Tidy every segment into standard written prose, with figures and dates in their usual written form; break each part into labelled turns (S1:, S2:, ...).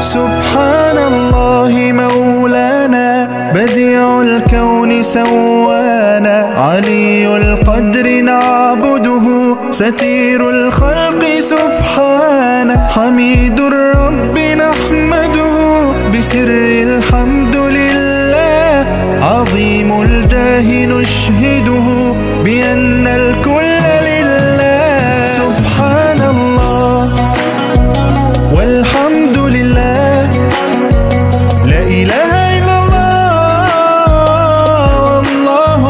S1: سبحان الله مولانا بديع الكون سوانا علي القدر نعبده ستير الخلق سبحانه حميد الرب نحمده بسر الحمد لله عظيم الجاه نشهده بأن الكل لله سبحان الله والحمد لله لا إله إلا الله والله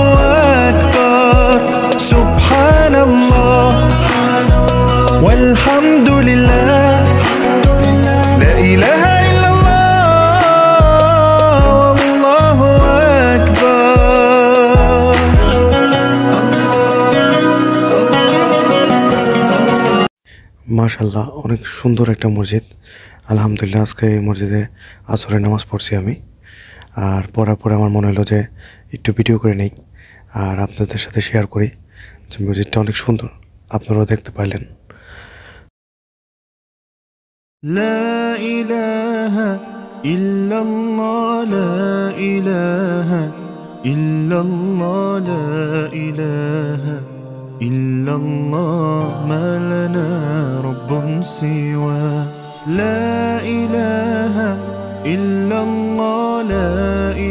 S1: أكبر سبحان الله والحمد لله لا إله إلا الله والله أكبر
S2: মাশাআল্লাহ অনেক সুন্দর একটা মসজিদ। আলহামদুলিল্লাহ আজকে এই মসজিদে আসরের নামাজ পড়ছি আমি। আর পড়ার পরে আমার মনে হলো যে একটু ভিডিও করে নেই আর আপনাদের সাথে শেয়ার করি যে মসজিদটা অনেক সুন্দর, আপনারাও দেখতে পারলেন।
S1: لا إله إلا الله لا إله إلا الله لا إله إلا الله ما لنا رب سوى لا إله إلا الله لا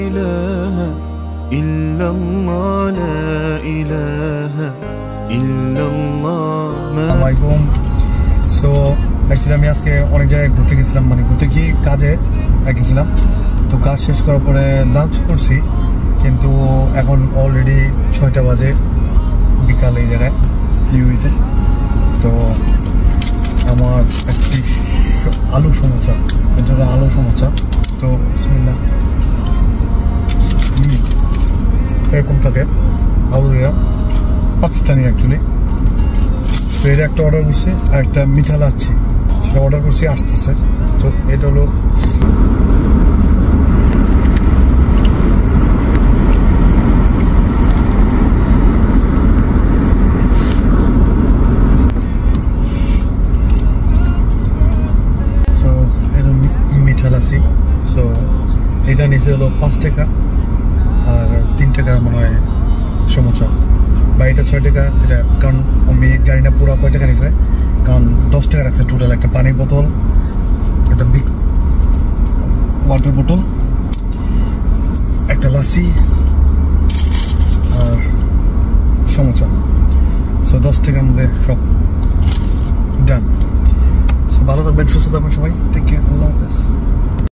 S1: إله إلا الله لا إله إلا الله ما
S3: সো অ্যাকচুয়ালি আমি আজকে অনেক জায়গায় ঘুরতে গেছিলাম, মানে ঘুরতে কি কাজে গেছিলাম। তো কাজ শেষ করার পরে লাঞ্চ করছি, কিন্তু এখন অলরেডি 6টা বাজে বিকাল এই জায়গায় ইউইতে। তো আমার একটি আলু সমোসা, এটা হলো আলু সমোসা। তো বিসমিল্লাহ এরকম থাকে আলু দিয়া, পাকিস্তানি অ্যাকচুয়ালি। তো এটা একটা অর্ডার করছি আর একটা মিঠা লাচ্ছি, সেটা অর্ডার করছি, আসতেছে। তো এটা হলো মিঠা লাচ্ছি। সো এটা নিচে হলো 5 টাকা আর 3 টাকা মনে হয় সমোসা, বা এটা 6 টাকা। এটা কারণ আমি জানি না পুরো কয় টাকা নিছে, কারণ 10 টাকা রাখছে টোটাল। একটা পানির বোতল, একটা বিগ ওয়াটার বোতল, একটা লাসি আর সমোসা। সো 10 টাকার মধ্যে সব ডান। সো ভালো থাকবেন, সুস্থ থাকবেন সবাই। Take care.